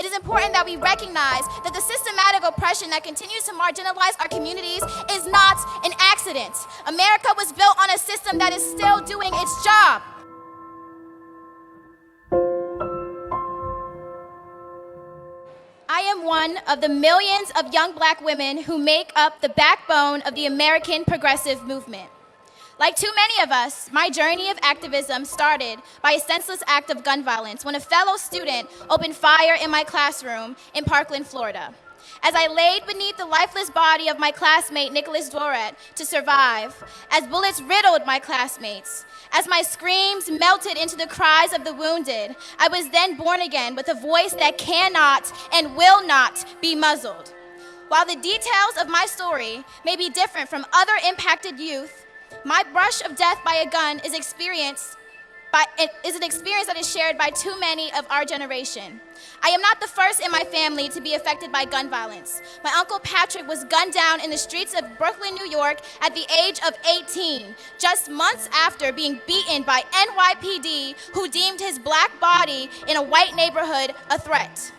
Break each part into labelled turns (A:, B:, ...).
A: it is important that we recognize that the systematic oppression that continues to marginalize our communities is not an accident. America was built on a system that is still doing its job. I am one of the millions of young black women who make up the backbone of the American progressive movement. Like too many of us, my journey of activism started by a senseless act of gun violence when a fellow student opened fire in my classroom in Parkland, Florida. As I laid beneath the lifeless body of my classmate Nicholas Doret to survive, as bullets riddled my classmates, as my screams melted into the cries of the wounded, I was then born again with a voice that cannot and will not be muzzled. While the details of my story may be different from other impacted youth, my brush of death by a gun is an experience that is shared by too many of our generation. I am not the first in my family to be affected by gun violence. My Uncle Patrick was gunned down in the streets of Brooklyn, New York at the age of 18, just months after being beaten by NYPD, who deemed his black body in a white neighborhood a threat.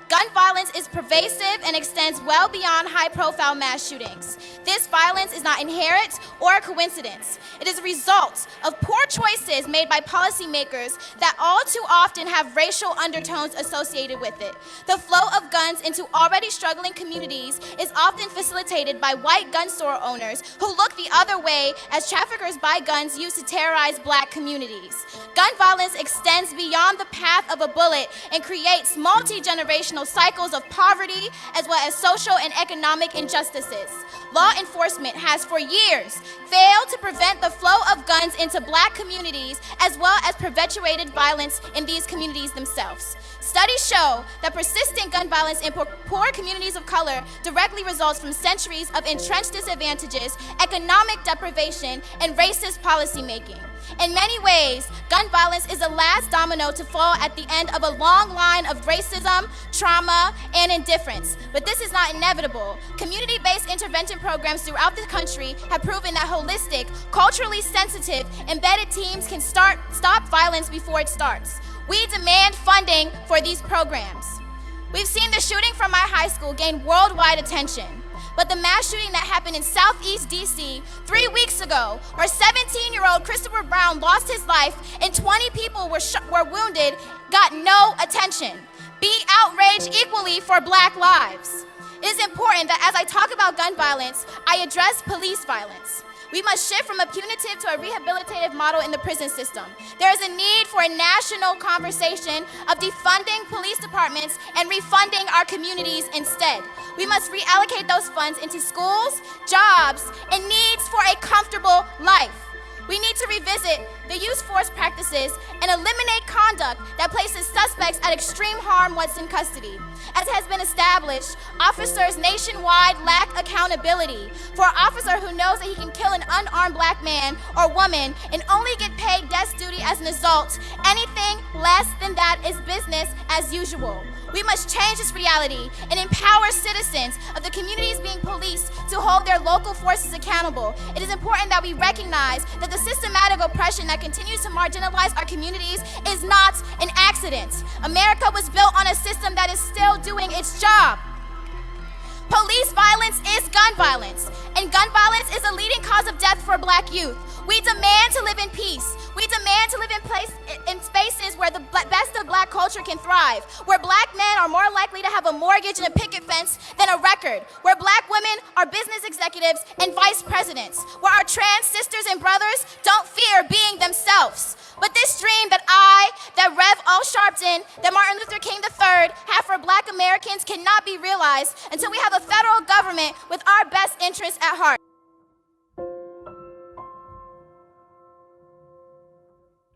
A: Gun violence is pervasive and extends well beyond high-profile mass shootings. This violence is not inherent or a coincidence. It is a result of poor choices made by policymakers that all too often have racial undertones associated with it. The flow of guns into already struggling communities is often facilitated by white gun store owners who look the other way as traffickers buy guns used to terrorize black communities. Gun violence extends beyond the path of a bullet and creates multi-generational cycles of poverty as well as social and economic injustices. Law enforcement has for years failed to prevent the flow of guns into black communities as well as perpetuated violence in these communities themselves. Studies show that persistent gun violence in poor communities of color directly results from centuries of entrenched disadvantages, economic deprivation, and racist policymaking. In many ways, gun violence is the last domino to fall at the end of a long line of racism, trauma, and indifference. But this is not inevitable. Community-based intervention programs throughout the country have proven that holistic, culturally sensitive, embedded teams can stop violence before it starts. We demand funding for these programs. We've seen the shooting from my high school gain worldwide attention. But the mass shooting that happened in Southeast DC 3 weeks ago, where 17-year-old Christopher Brown lost his life and 20 people were wounded, got no attention. Be outraged equally for black lives. It is important that as I talk about gun violence, I address police violence. We must shift from a punitive to a rehabilitative model in the prison system. There is a need for a national conversation of defunding police departments and refunding our communities instead. We must reallocate those funds into schools, jobs, and needs for a comfortable life. We need to revisit the use force practices and eliminate conduct that places suspects at extreme harm once in custody. As has been established, officers nationwide lack accountability. For an officer who knows that he can kill an unarmed black man or woman and only get paid desk duty as an assault, anything less than that is business as usual. We must change this reality and empower citizens of the communities being policed to hold their local forces accountable. It is important that we recognize that the systematic oppression that continues to marginalize our communities is not an accident. America was built on a system that is still doing its job. Police violence is gun violence, and gun violence is a leading cause of death for black youth. We demand to live in peace. We demand to live in spaces where the best of black culture can thrive, where black men are more likely to have a mortgage and a picket fence than a record, where black women are business executives and vice presidents, where our trans sisters and brothers don't fear being themselves. But this dream that Rev. Al Sharpton, that Martin Luther King III have for black Americans cannot be realized until we have a federal government with our best interests at heart.